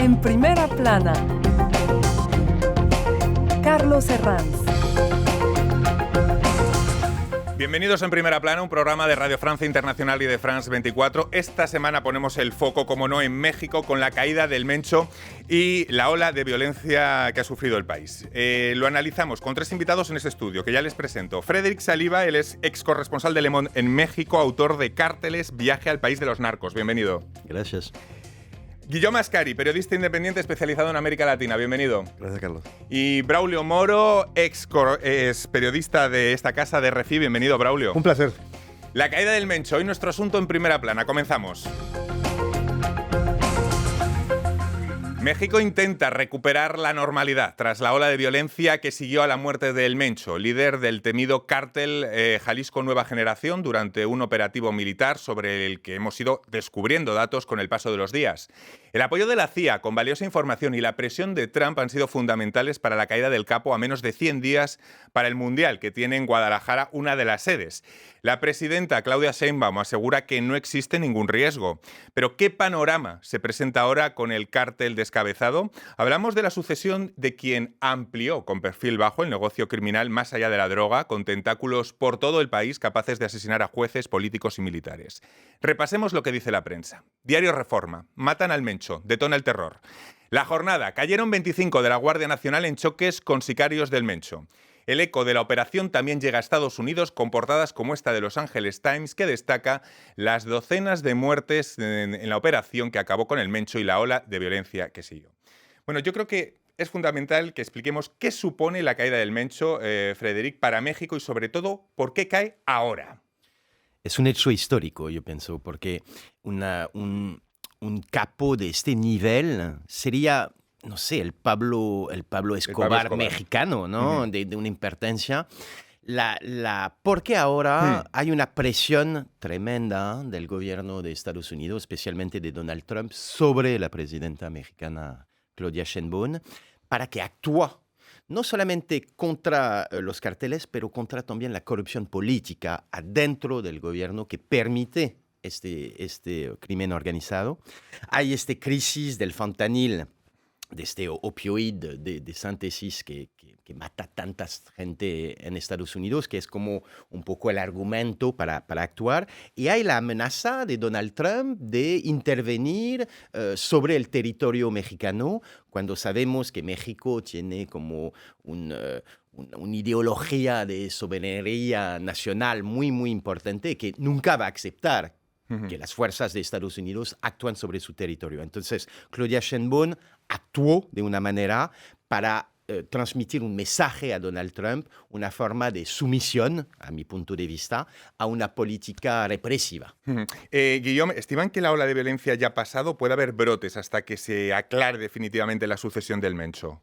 En primera plana, Carlos Herranz. Bienvenidos en Primera Plana, un programa de Radio Francia Internacional y de France 24. Esta semana ponemos el foco, como no, en México, con la caída del Mencho y la ola de violencia que ha sufrido el país. Lo analizamos con tres invitados en este estudio, que ya les presento. Frédéric Saliba, él es ex corresponsal de Le Monde en México, autor de Cárteles, Viaje al País de los Narcos. Bienvenido. Gracias. Guillaume Ascari, periodista independiente especializado en América Latina. Bienvenido. Gracias, Carlos. Y Braulio Moro, ex periodista de esta casa de RFI. Bienvenido, Braulio. Un placer. La caída del Mencho, hoy nuestro asunto en Primera Plana. Comenzamos. México intenta recuperar la normalidad tras la ola de violencia que siguió a la muerte del Mencho, líder del temido cártel Jalisco Nueva Generación, durante un operativo militar sobre el que hemos ido descubriendo datos con el paso de los días. El apoyo de la CIA con valiosa información y la presión de Trump han sido fundamentales para la caída del capo a menos de 100 días para el Mundial, que tiene en Guadalajara una de las sedes. La presidenta Claudia Sheinbaum asegura que no existe ningún riesgo. Pero ¿qué panorama se presenta ahora con el cártel descabezado? Hablamos de la sucesión de quien amplió con perfil bajo el negocio criminal más allá de la droga, con tentáculos por todo el país capaces de asesinar a jueces, políticos y militares. Repasemos lo que dice la prensa. Diario Reforma. Matan al Mencho. Detona el terror. La jornada. Cayeron 25 de la Guardia Nacional en choques con sicarios del Mencho. El eco de la operación también llega a Estados Unidos con portadas como esta de Los Angeles Times, que destaca las docenas de muertes en la operación que acabó con el Mencho y la ola de violencia que siguió. Bueno, yo creo que es fundamental que expliquemos qué supone la caída del Mencho, Frédéric, para México y sobre todo por qué cae ahora. Es un hecho histórico, yo pienso, porque un capo de este nivel sería, no sé, el Pablo Escobar mexicano, ¿no? Uh-huh. de una impertencia. Porque ahora hay una presión tremenda del gobierno de Estados Unidos, especialmente de Donald Trump, sobre la presidenta mexicana Claudia Sheinbaum, para que actúe no solamente contra los carteles, pero contra también la corrupción política adentro del gobierno que permite este crimen organizado. Hay esta crisis del fentanil, de este opioide de síntesis que mata tanta gente en Estados Unidos, que es como un poco el argumento para actuar. Y hay la amenaza de Donald Trump de intervenir sobre el territorio mexicano, cuando sabemos que México tiene como una ideología de soberanía nacional muy, muy importante que nunca va a aceptar que las fuerzas de Estados Unidos actúan sobre su territorio. Entonces, Claudia Sheinbaum actuó de una manera para transmitir un mensaje a Donald Trump, una forma de sumisión, a mi punto de vista, a una política represiva. Guillaume, ¿estiman que la ola de violencia ya ha pasado? ¿Puede haber brotes hasta que se aclare definitivamente la sucesión del Mencho?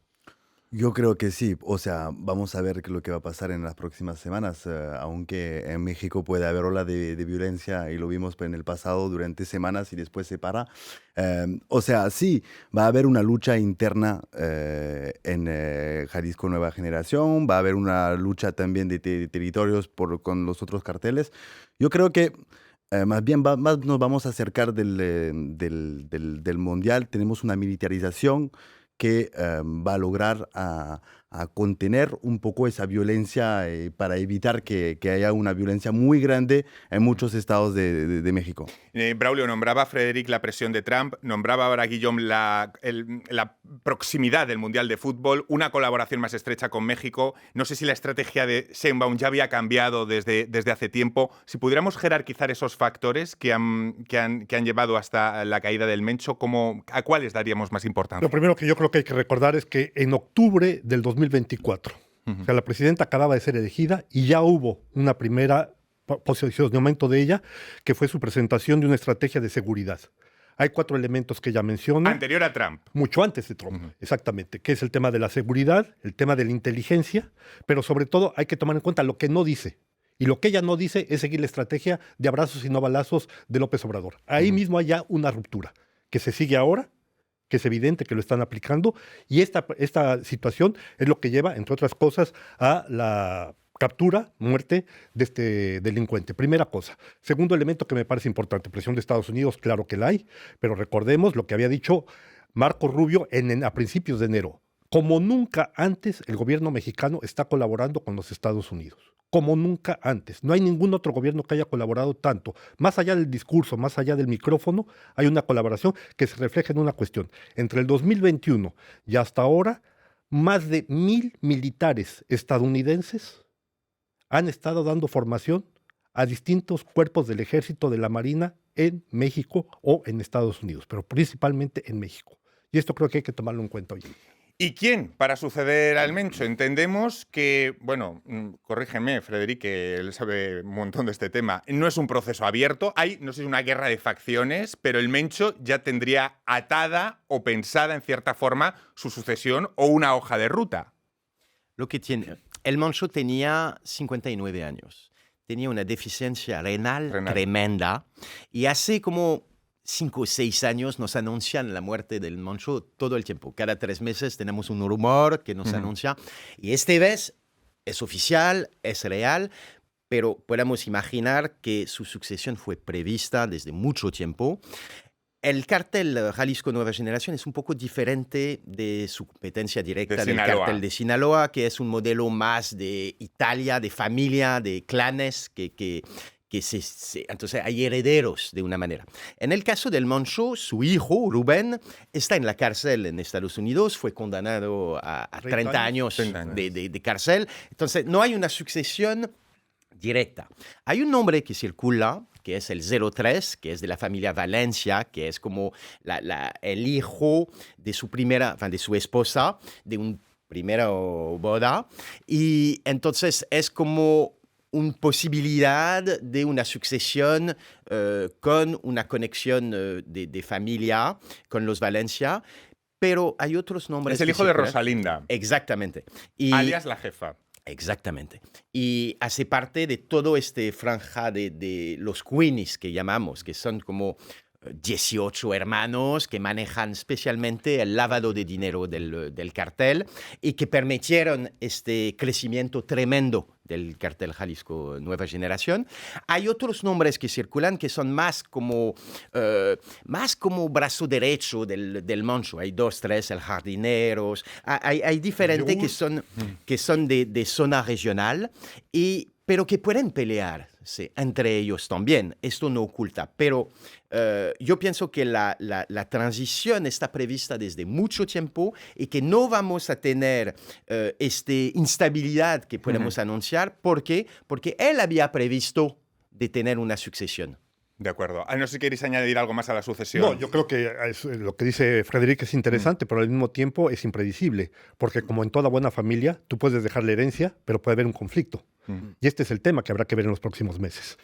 Yo creo que sí, o sea, vamos a ver lo que va a pasar en las próximas semanas, aunque en México puede haber ola de violencia y lo vimos en el pasado durante semanas y después se para. O sea, sí, va a haber una lucha interna en Jalisco Nueva Generación, va a haber una lucha también de territorios con los otros carteles. Yo creo que más bien más nos vamos a acercar del Mundial. Tenemos una militarización que va a lograr a contener un poco esa violencia para evitar que haya una violencia muy grande en muchos estados de México. Braulio, nombraba Frédéric la presión de Trump, nombraba ahora Guillaume la proximidad del Mundial de Fútbol, una colaboración más estrecha con México. No sé si la estrategia de Sheinbaum ya había cambiado desde hace tiempo. Si pudiéramos jerarquizar esos factores que han llevado hasta la caída del Mencho, ¿a cuáles daríamos más importancia? Lo primero que yo creo que hay que recordar es que en octubre del 2024, o sea, la presidenta acababa de ser elegida y ya hubo una primera posicionamiento de ella, que fue su presentación de una estrategia de seguridad. Hay 4 elementos que ella menciona. Anterior a Trump. Mucho antes de Trump, exactamente, que es el tema de la seguridad, el tema de la inteligencia, pero sobre todo hay que tomar en cuenta lo que no dice. Y lo que ella no dice es seguir la estrategia de abrazos y no balazos de López Obrador. Ahí mismo hay ya una ruptura, que se sigue ahora, que es evidente que lo están aplicando, y esta situación es lo que lleva, entre otras cosas, a la captura, muerte de este delincuente. Primera cosa. Segundo elemento que me parece importante, presión de Estados Unidos, claro que la hay, pero recordemos lo que había dicho Marco Rubio a principios de enero. Como nunca antes, el gobierno mexicano está colaborando con los Estados Unidos. Como nunca antes. No hay ningún otro gobierno que haya colaborado tanto. Más allá del discurso, más allá del micrófono, hay una colaboración que se refleja en una cuestión. Entre el 2021 y hasta ahora, más de 1,000 militares estadounidenses han estado dando formación a distintos cuerpos del ejército, de la Marina, en México o en Estados Unidos, pero principalmente en México. Y esto creo que hay que tomarlo en cuenta hoy. ¿Y quién para suceder al Mencho? Entendemos que, bueno, corrígeme, Frederic, que él sabe un montón de este tema, no es un proceso abierto, hay, no sé si una guerra de facciones, pero el Mencho ya tendría atada o pensada en cierta forma su sucesión o una hoja de ruta. Lo que tiene, el Mencho tenía 59 años, tenía una deficiencia renal tremenda y hace como 5 o 6 años nos anuncian la muerte del Mencho todo el tiempo. Cada 3 meses tenemos un rumor que nos anuncia. Y esta vez es oficial, es real, pero podemos imaginar que su sucesión fue prevista desde mucho tiempo. El cártel Jalisco Nueva Generación es un poco diferente de su competencia directa del cártel de Sinaloa, que es un modelo más de Italia, de familia, de clanes, entonces hay herederos de una manera. En el caso del Mencho, su hijo, Rubén, está en la cárcel en Estados Unidos, fue condenado a 30 años de cárcel. Entonces no hay una sucesión directa. Hay un nombre que circula, que es el 03, que es de la familia Valencia, que es como el hijo de de su esposa, de una primera boda. Y entonces es como una posibilidad de una sucesión con una conexión de familia con los Valencia, pero hay otros nombres. Es el hijo de Rosalinda. Exactamente. Alias la jefa. Exactamente. Y hace parte de todo este franja de los Queenies que llamamos, que son como 18 hermanos que manejan especialmente el lavado de dinero del cartel y que permitieron este crecimiento tremendo del cartel Jalisco Nueva Generación. Hay otros nombres que circulan que son más como brazo derecho del Mencho. Hay 2, 3, el Jardineros. Hay diferentes que son de zona regional pero que pueden pelearse entre ellos también. Esto no oculta. Pero yo pienso que la transición está prevista desde mucho tiempo y que no vamos a tener esta instabilidad que podemos anunciar. ¿Por qué? Porque él había previsto de tener una sucesión. De acuerdo. No sé si queréis añadir algo más a la sucesión. No, yo creo que lo que dice Frederic es interesante, pero al mismo tiempo es impredecible, porque como en toda buena familia, tú puedes dejar la herencia, pero puede haber un conflicto. Y este es el tema que habrá que ver en los próximos meses.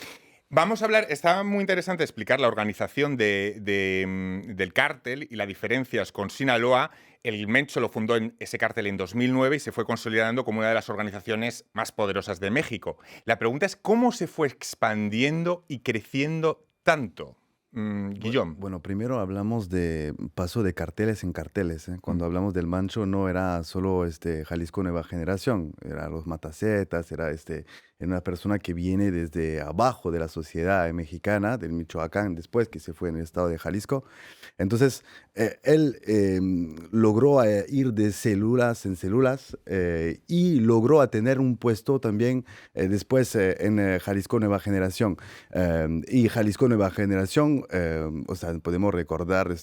Vamos a hablar, está muy interesante explicar la organización del cártel y las diferencias con Sinaloa. El Mencho lo fundó ese cártel en 2009 y se fue consolidando como una de las organizaciones más poderosas de México. La pregunta es cómo se fue expandiendo y creciendo tanto. Guillaume. Bueno, primero hablamos de paso de carteles en carteles. Cuando hablamos del Mencho no era solo Jalisco Nueva Generación, era los Matacetas, era una persona que viene desde abajo de la sociedad mexicana, del Michoacán después, que se fue en el estado de Jalisco. Entonces, él logró ir de células en células y logró tener un puesto también después en Jalisco Nueva Generación. Y Jalisco Nueva Generación, podemos recordar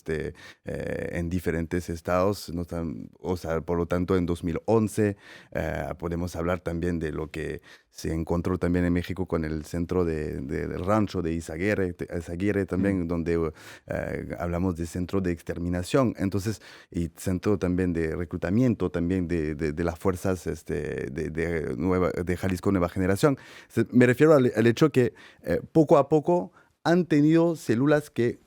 en diferentes estados, ¿no? Por lo tanto, en 2011 podemos hablar también de lo que se encontró también en México con el centro del rancho de Izaguirre también, donde hablamos de centro de exterminación, entonces, y centro también de reclutamiento también de las fuerzas de Jalisco Nueva Generación. Me refiero al hecho que poco a poco han tenido células que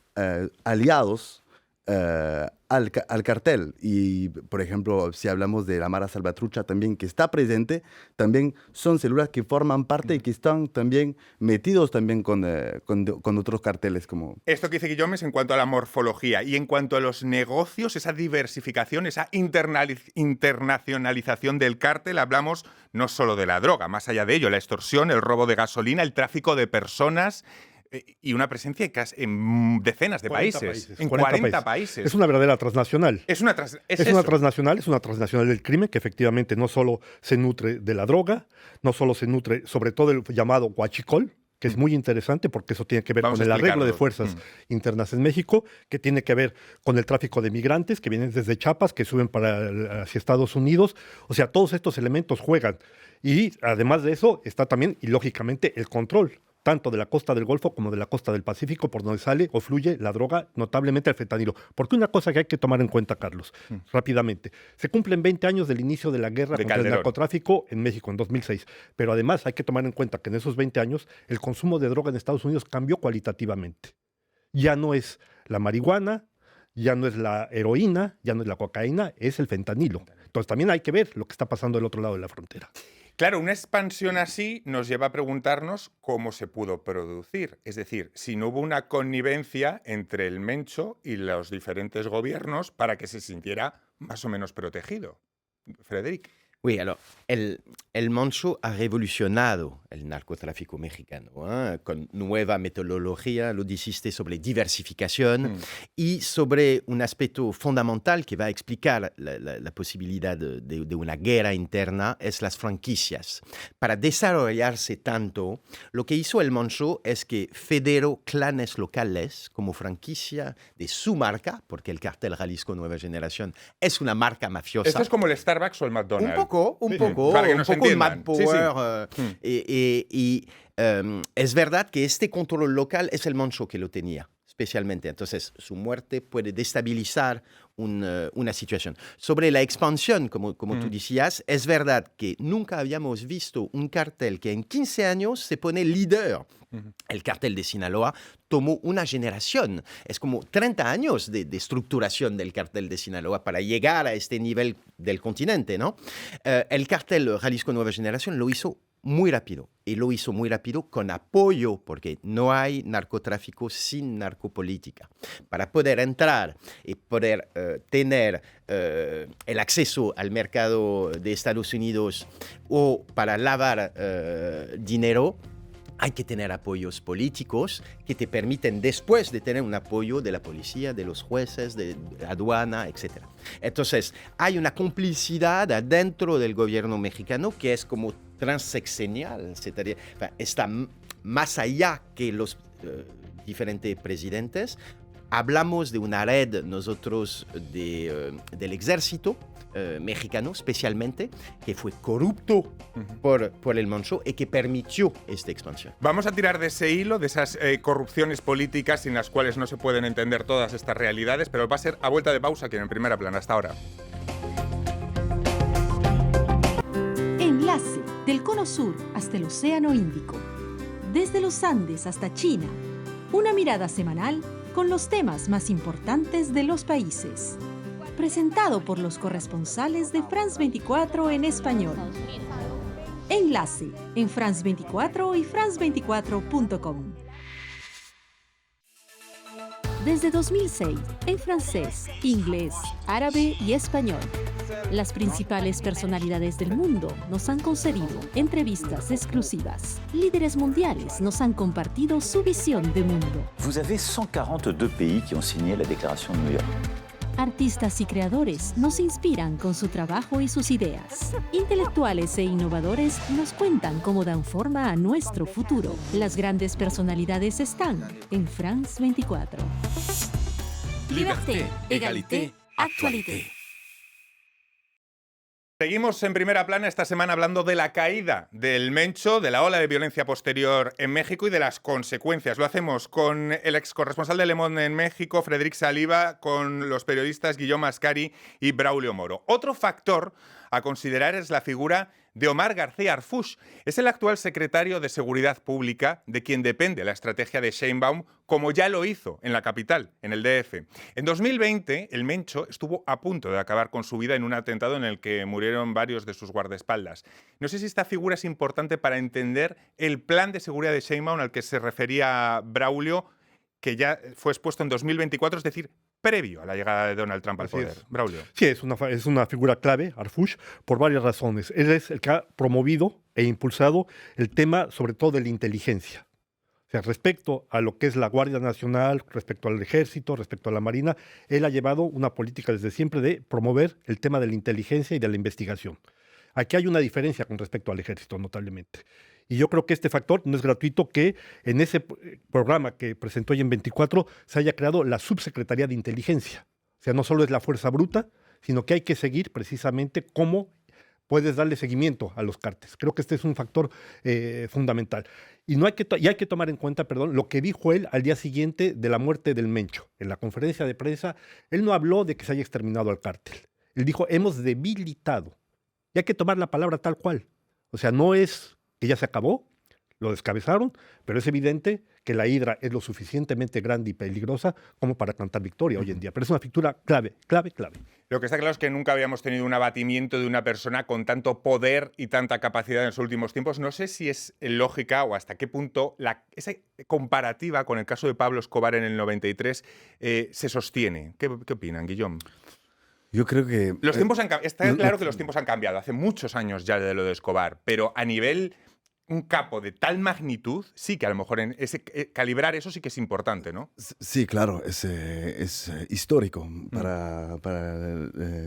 aliados al cartel. Y, por ejemplo, si hablamos de la Mara Salvatrucha también, que está presente, también son células que forman parte y que están también metidos también con otros carteles. Esto que dice Guillaume es en cuanto a la morfología. Y en cuanto a los negocios, esa diversificación, esa internacionalización del cártel, hablamos no solo de la droga, más allá de ello, la extorsión, el robo de gasolina, el tráfico de personas. Y una presencia en decenas de 40 países. En 40 países. Es una verdadera transnacional. Es una transnacional del crimen que efectivamente no solo se nutre de la droga, no solo se nutre sobre todo el llamado huachicol, que es muy interesante porque eso tiene que ver Vamos con a el arreglo de explicarlo. fuerzas internas en México, que tiene que ver con el tráfico de migrantes que vienen desde Chiapas, que suben hacia Estados Unidos. O sea, todos estos elementos juegan. Y además de eso está también, y lógicamente, el control, tanto de la costa del Golfo como de la costa del Pacífico, por donde sale o fluye la droga, notablemente el fentanilo. Porque una cosa que hay que tomar en cuenta, Carlos, rápidamente, se cumplen 20 años del inicio de la guerra De contra el Calderón. narcotráfico en México, en 2006. Pero además hay que tomar en cuenta que en esos 20 años el consumo de droga en Estados Unidos cambió cualitativamente. Ya no es la marihuana, ya no es la heroína, ya no es la cocaína, es el fentanilo. Entonces también hay que ver lo que está pasando del otro lado de la frontera. Claro, una expansión así nos lleva a preguntarnos cómo se pudo producir. Es decir, si no hubo una connivencia entre el Mencho y los diferentes gobiernos para que se sintiera más o menos protegido. Frédéric. Oui, alors, el Moncho ha revolucionado el narcotráfico mexicano, con nueva metodología, lo dijiste, sobre diversificación y sobre un aspecto fundamental que va a explicar la posibilidad de una guerra interna, es las franquicias. Para desarrollarse tanto, lo que hizo el Moncho es que federó clanes locales como franquicia de su marca, porque el cartel Jalisco Nueva Generación es una marca mafiosa. Esto es como el Starbucks o el McDonald's. Un poco, para que un nos poco un entiendan. Manpower. Sí, sí. Es verdad que este control local es el Moncho que lo tenía, especialmente. Entonces, su muerte puede destabilizar una situación. Sobre la expansión, como tú decías, es verdad que nunca habíamos visto un cartel que en 15 años se pone líder. El cartel de Sinaloa tomó una generación. Es como 30 años de estructuración del cartel de Sinaloa para llegar a este nivel del continente, ¿no? El cartel Jalisco Nueva Generación lo hizo muy rápido. Y lo hizo muy rápido con apoyo, porque no hay narcotráfico sin narcopolítica. Para poder entrar y poder tener el acceso al mercado de Estados Unidos o para lavar dinero, hay que tener apoyos políticos que te permiten después de tener un apoyo de la policía, de los jueces, de aduana, etc. Entonces, hay una complicidad dentro del gobierno mexicano que es como transsexenial, está más allá que los diferentes presidentes. Hablamos de una red nosotros del ejército mexicano especialmente, que fue corrupto por el Moncho y que permitió esta expansión. Vamos a tirar de ese hilo, de esas corrupciones políticas sin las cuales no se pueden entender todas estas realidades, pero va a ser a vuelta de pausa aquí en Primera Plana. Hasta ahora. Enlace del Cono Sur hasta el Océano Índico. Desde los Andes hasta China. Una mirada semanal con los temas más importantes de los países. Presentado por los corresponsales de France 24 en español. Enlace en France 24 y france24.com. Desde 2006, en francés, inglés, árabe y español, las principales personalidades del mundo nos han concedido entrevistas exclusivas. Líderes mundiales nos han compartido su visión de mundo. Vous avez 142 pays qui ont signé la Déclaration de New York. Artistas y creadores nos inspiran con su trabajo y sus ideas. Intelectuales e innovadores nos cuentan cómo dan forma a nuestro futuro. Las grandes personalidades están en France 24. Liberté, égalité, actualité. Seguimos en Primera Plana esta semana hablando de la caída del Mencho, de la ola de violencia posterior en México y de las consecuencias. Lo hacemos con el ex corresponsal de Le Monde en México, Frédéric Saliba, con los periodistas Guillaume Ascari y Braulio Moro. Otro factor a considerar es la figura de Omar García Arfuch. Es el actual secretario de Seguridad Pública, de quien depende la estrategia de Sheinbaum, como ya lo hizo en la capital, en el DF. En 2020, el Mencho estuvo a punto de acabar con su vida en un atentado en el que murieron varios de sus guardaespaldas. No sé si esta figura es importante para entender el plan de seguridad de Sheinbaum al que se refería Braulio, que ya fue expuesto en 2024, es decir, previo a la llegada de Donald Trump al poder. Braulio. Sí, es una figura clave, Arfuch, por varias razones. Él es el que ha promovido e impulsado el tema, sobre todo, de la inteligencia. O sea, respecto a lo que es la Guardia Nacional, respecto al Ejército, respecto a la Marina, él ha llevado una política desde siempre de promover el tema de la inteligencia y de la investigación. Aquí hay una diferencia con respecto al Ejército, notablemente. Y yo creo que este factor no es gratuito que en ese programa que presentó hoy en 24 se haya creado la Subsecretaría de Inteligencia. O sea, no solo es la fuerza bruta, sino que hay que seguir precisamente cómo puedes darle seguimiento a los cárteles. Creo que este es un factor fundamental. Y hay que tomar en cuenta, lo que dijo él al día siguiente de la muerte del Mencho. En la conferencia de prensa, él no habló de que se haya exterminado al cártel. Él dijo, hemos debilitado. Y hay que tomar la palabra tal cual. O sea, no es que ya se acabó, lo descabezaron, pero es evidente que la hidra es lo suficientemente grande y peligrosa como para cantar victoria hoy en día. Pero es una figura clave. Lo que está claro es que nunca habíamos tenido un abatimiento de una persona con tanto poder y tanta capacidad en los últimos tiempos. No sé si es lógica o hasta qué punto esa comparativa con el caso de Pablo Escobar en el 93 se sostiene. ¿Qué opinan, Guillaume? Yo creo que... Los tiempos está claro que los tiempos han cambiado. Hace muchos años ya de lo de Escobar, pero a nivel... un capo de tal magnitud, sí que a lo mejor calibrar eso sí que es importante, ¿no? Sí, claro, es histórico.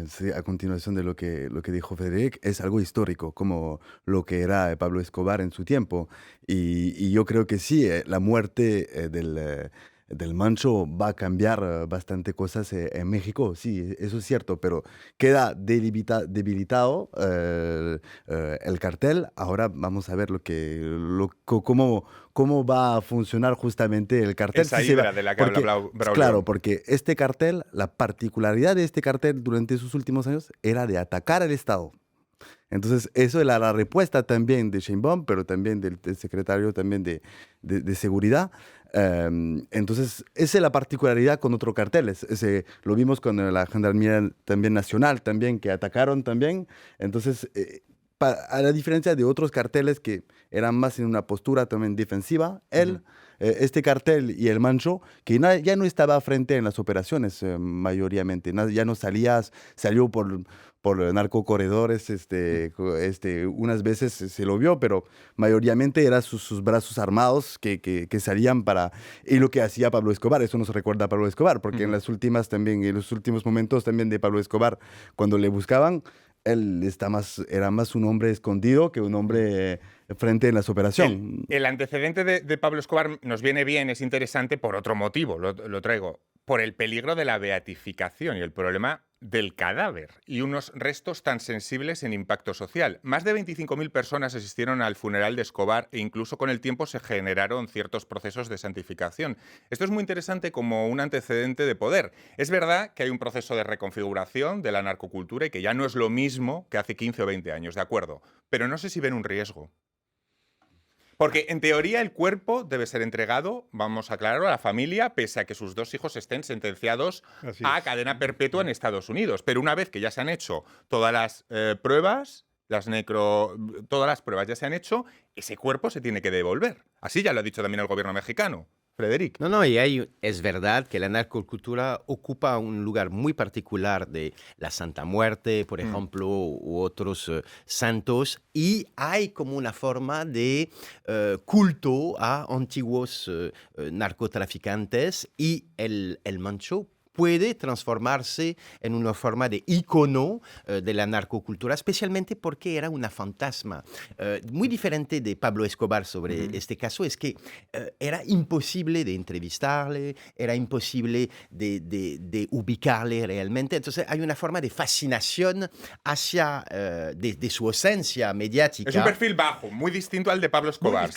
Sí, a continuación de lo que dijo Frédéric, es algo histórico, como lo que era Pablo Escobar en su tiempo. Y yo creo que sí, la muerte del Mancho va a cambiar bastante cosas en México, sí, eso es cierto, pero queda debilitado el cartel. Ahora vamos a ver cómo va a funcionar justamente el cartel. Esa hidra de la que habla Braulio. Claro, porque este cartel, la particularidad de este cartel durante sus últimos años era de atacar al Estado. Entonces, eso era la respuesta también de Sheinbaum, pero también del secretario también de Seguridad. Entonces, esa es la particularidad con otros carteles. Lo vimos con la Gendarmería también Nacional, también, que atacaron también. Entonces, a la diferencia de otros carteles que eran más en una postura también defensiva, este cartel y el Mancho, que ya no estaba frente en las operaciones mayoritariamente, ya no salió por narcocorredores, unas veces se lo vio, pero mayoritariamente eran sus brazos armados que salían y lo que hacía Pablo Escobar. Eso nos recuerda a Pablo Escobar, porque en los últimos momentos también de Pablo Escobar, cuando le buscaban, él era más un hombre escondido que un hombre frente en las operaciones. El antecedente de Pablo Escobar nos viene bien, es interesante por otro motivo, lo traigo, por el peligro de la beatificación y el problema del cadáver y unos restos tan sensibles en impacto social. Más de 25.000 personas asistieron al funeral de Escobar e incluso con el tiempo se generaron ciertos procesos de santificación. Esto es muy interesante como un antecedente de poder. Es verdad que hay un proceso de reconfiguración de la narcocultura y que ya no es lo mismo que hace 15 o 20 años, de acuerdo, pero no sé si ven un riesgo. Porque en teoría el cuerpo debe ser entregado, vamos a aclararlo, a la familia, pese a que sus dos hijos estén sentenciados a cadena perpetua en Estados Unidos. Pero una vez que ya se han hecho todas las pruebas, todas las pruebas ya se han hecho, ese cuerpo se tiene que devolver. Así ya lo ha dicho también el gobierno mexicano. Frédéric. No, y es verdad que la narcocultura ocupa un lugar muy particular de la Santa Muerte, por ejemplo, u otros santos, y hay como una forma de culto a antiguos narcotraficantes, y el Mancho puede transformarse en una forma de icono de la narcocultura, especialmente porque era una fantasma. Muy diferente de Pablo Escobar sobre este caso, es que era imposible de entrevistarle, era imposible de ubicarle realmente. Entonces hay una forma de fascinación hacia de su esencia mediática. Es un perfil bajo, muy distinto al de Pablo Escobar.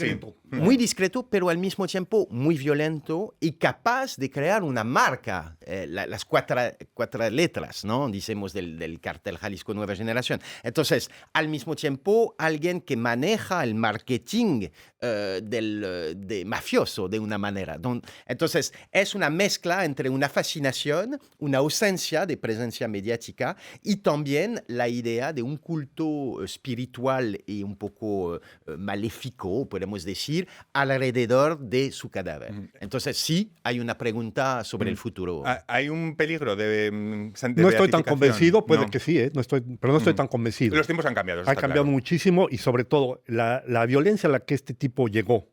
Muy discreto, pero al mismo tiempo muy violento y capaz de crear una marca. Las cuatro letras, ¿no? Decimos del cartel Jalisco Nueva Generación. Entonces, al mismo tiempo, alguien que maneja el marketing de mafioso de una manera. Entonces, es una mezcla entre una fascinación, una ausencia de presencia mediática y también la idea de un culto espiritual y un poco maléfico, podemos decir, alrededor de su cadáver. Entonces, sí, hay una pregunta sobre el futuro. Hay un peligro de no estoy tan convencido, puede que sí, pero no estoy tan convencido. Los tiempos han cambiado. Han cambiado muchísimo y sobre todo la violencia a la que este tipo llegó,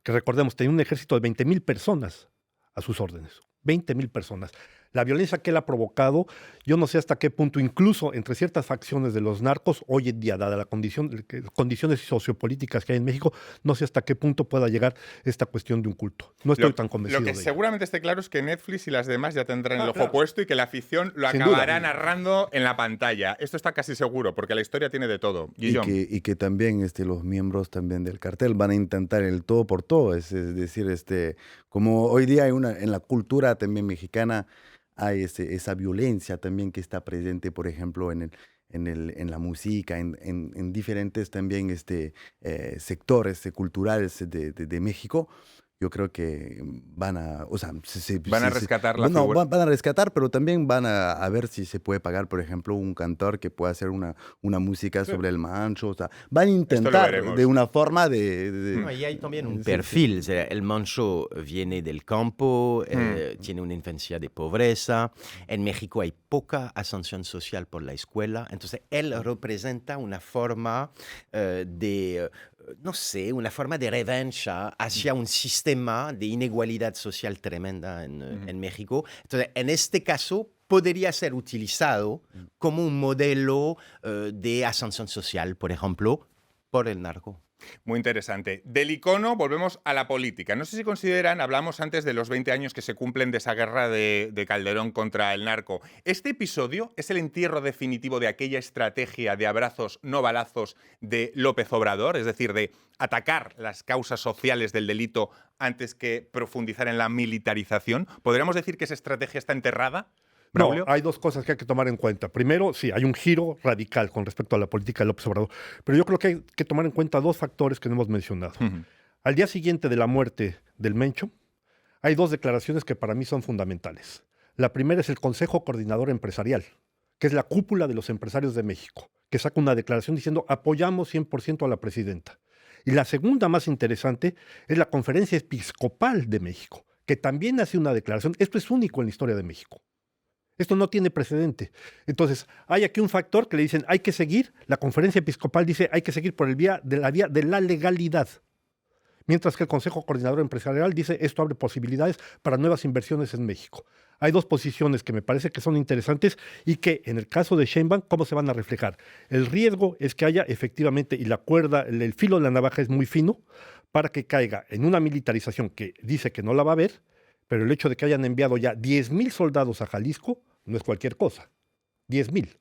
que recordemos, tenía un ejército de 20,000 personas a sus órdenes. 20,000 personas. La violencia que él ha provocado, yo no sé hasta qué punto, incluso entre ciertas facciones de los narcos, hoy en día, dada la condiciones sociopolíticas que hay en México, no sé hasta qué punto pueda llegar esta cuestión de un culto. No estoy tan convencido Lo que de ello. seguramente esté claro es que Netflix y las demás ya tendrán el ojo claro. puesto y que la afición lo Sin acabará duda. narrando en la pantalla. Esto está casi seguro, porque la historia tiene de todo. Guillaume. Y que también los miembros también del cartel van a intentar el todo por todo. Es decir, como hoy día hay en la cultura también mexicana, hay esa violencia también que está presente, por ejemplo, en la música, en diferentes también sectores culturales de México. Yo creo que van a, o sea, Van a rescatar la no, figura. van a rescatar, pero también van a ver si se puede pagar, por ejemplo, un cantor que pueda hacer una música sobre el mancho. O sea, van a intentar veremos. de una forma No, y hay también un sí, perfil. O sea, el mancho viene del campo, tiene una infancia de pobreza. En México hay poca ascensión social por la escuela. Entonces, él representa una forma no sé, una forma de revancha hacia un sistema de inigualdad social tremenda en México. Entonces, en este caso, podría ser utilizado como un modelo de ascensión social, por ejemplo, por el narco. Muy interesante. Del icono volvemos a la política. No sé si consideran, hablamos antes de los 20 años que se cumplen de esa guerra de Calderón contra el narco. ¿Este episodio es el entierro definitivo de aquella estrategia de abrazos, no balazos de López Obrador? Es decir, de atacar las causas sociales del delito antes que profundizar en la militarización. ¿Podríamos decir que esa estrategia está enterrada? No, Braulio. hay dos cosas que hay que tomar en cuenta. Primero, sí, hay un giro radical con respecto a la política de López Obrador, pero yo creo que hay que tomar en cuenta dos factores que no hemos mencionado. Al día siguiente de la muerte del Mencho, hay dos declaraciones que para mí son fundamentales. La primera es el Consejo Coordinador Empresarial, que es la cúpula de los empresarios de México, que saca una declaración diciendo apoyamos 100% a la presidenta. Y la segunda, más interesante, es la Conferencia Episcopal de México, que también hace una declaración. Esto es único en la historia de México. Esto no tiene precedente. Entonces, hay aquí un factor que le dicen hay que seguir, la Conferencia Episcopal dice hay que seguir por la vía de la legalidad. Mientras que el Consejo Coordinador Empresarial dice esto abre posibilidades para nuevas inversiones en México. Hay dos posiciones que me parece que son interesantes y que en el caso de Sheinbaum, ¿cómo se van a reflejar? El riesgo es que haya efectivamente, y la cuerda, el filo de la navaja es muy fino, para que caiga en una militarización que dice que no la va a haber, pero el hecho de que hayan enviado ya 10,000 soldados a Jalisco no es cualquier cosa. 10,000.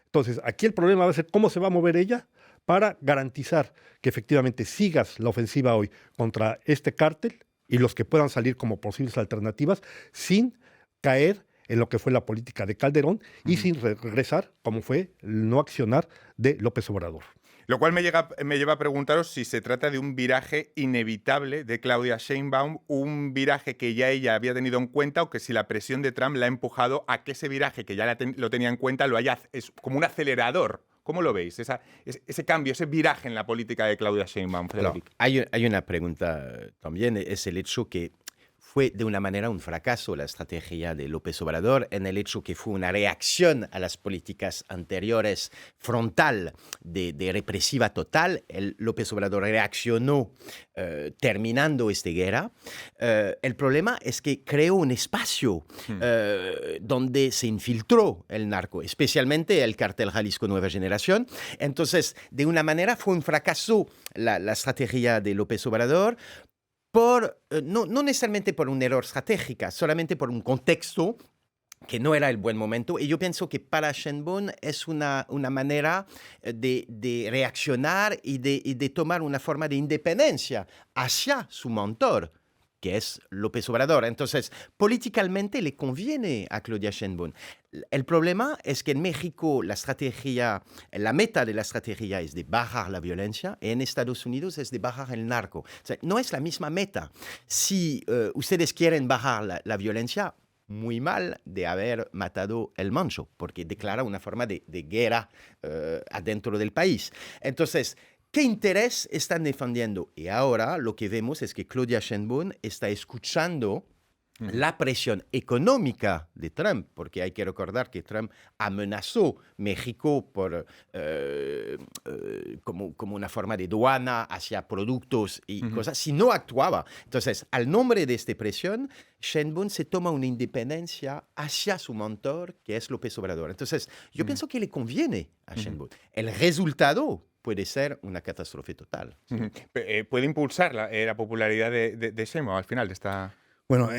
Entonces, aquí el problema va a ser cómo se va a mover ella para garantizar que efectivamente sigas la ofensiva hoy contra este cártel y los que puedan salir como posibles alternativas sin caer en lo que fue la política de Calderón y sin regresar como fue el no accionar de López Obrador. Lo cual me lleva a preguntaros si se trata de un viraje inevitable de Claudia Sheinbaum, un viraje que ya ella había tenido en cuenta o que si la presión de Trump la ha empujado a que ese viraje que ya lo tenía en cuenta es como un acelerador. ¿Cómo lo veis? Ese cambio, ese viraje en la política de Claudia Sheinbaum, Frederic. Hay una pregunta también, es el hecho que fue de una manera un fracaso la estrategia de López Obrador en el hecho que fue una reacción a las políticas anteriores frontal de represiva total. López Obrador reaccionó terminando esta guerra. El problema es que creó un espacio donde se infiltró el narco, especialmente el cártel Jalisco Nueva Generación. Entonces, de una manera fue un fracaso la estrategia de López Obrador, no necesariamente por un error estratégico, solamente por un contexto que no era el buen momento. Y yo pienso que para Sheinbaum es una manera de reaccionar y de tomar una forma de independencia hacia su mentor, que es López Obrador. Entonces, políticamente le conviene a Claudia Sheinbaum. El problema es que en México la meta de la estrategia es de bajar la violencia y en Estados Unidos es de bajar el narco. O sea, no es la misma meta. Si ustedes quieren bajar la violencia, muy mal de haber matado el Mancho, porque declara una forma de guerra adentro del país. Entonces, ¿qué interés están defendiendo? Y ahora lo que vemos es que Claudia Sheinbaum está escuchando la presión económica de Trump, porque hay que recordar que Trump amenazó México por, como una forma de aduana hacia productos y cosas, si no actuaba. Entonces, al nombre de esta presión, Sheinbaum se toma una independencia hacia su mentor, que es López Obrador. Entonces, yo pienso que le conviene a Sheinbaum. El resultado puede ser una catástrofe total. ¿Puede impulsar la popularidad de Sheinbaum al final de esta...? Bueno,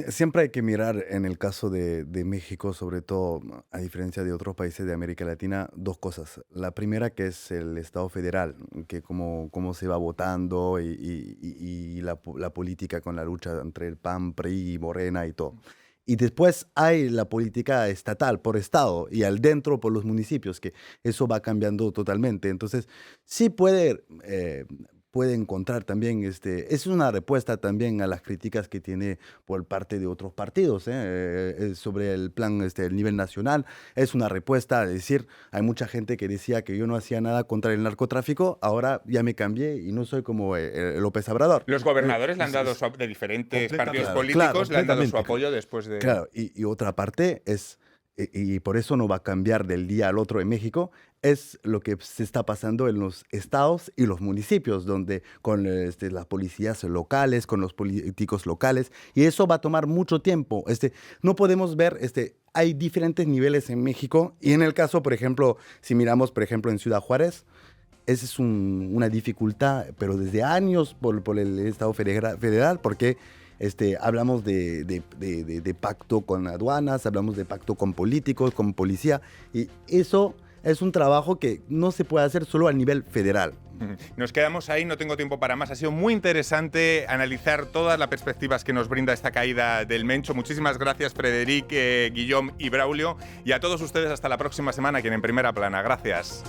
siempre hay que mirar en el caso de México, sobre todo a diferencia de otros países de América Latina, dos cosas. La primera que es el Estado federal, que cómo se va votando y la política con la lucha entre el PAN, PRI y Morena y todo. Y después hay la política estatal por estado y al dentro por los municipios, que eso va cambiando totalmente. Entonces, sí puede encontrar también, es una respuesta también a las críticas que tiene por parte de otros partidos sobre el plan, el nivel nacional. Es una respuesta a decir, hay mucha gente que decía que yo no hacía nada contra el narcotráfico, ahora ya me cambié y no soy como López Obrador. Los gobernadores le han dado de diferentes partidos políticos, le han dado su apoyo después de... Claro, y otra parte es, y por eso no va a cambiar del día al otro en México, es lo que se está pasando en los estados y los municipios, donde con las policías locales, con los políticos locales, y eso va a tomar mucho tiempo. No podemos ver, hay diferentes niveles en México, y en el caso, por ejemplo, si miramos, por ejemplo, en Ciudad Juárez, esa es una dificultad, pero desde años por el Estado federal, porque hablamos de pacto con aduanas, hablamos de pacto con políticos, con policía, y eso es un trabajo que no se puede hacer solo a nivel federal. Nos quedamos ahí, no tengo tiempo para más. Ha sido muy interesante analizar todas las perspectivas que nos brinda esta caída del Mencho. Muchísimas gracias, Frederic, Guillaume y Braulio. Y a todos ustedes hasta la próxima semana aquí en Primera Plana. Gracias.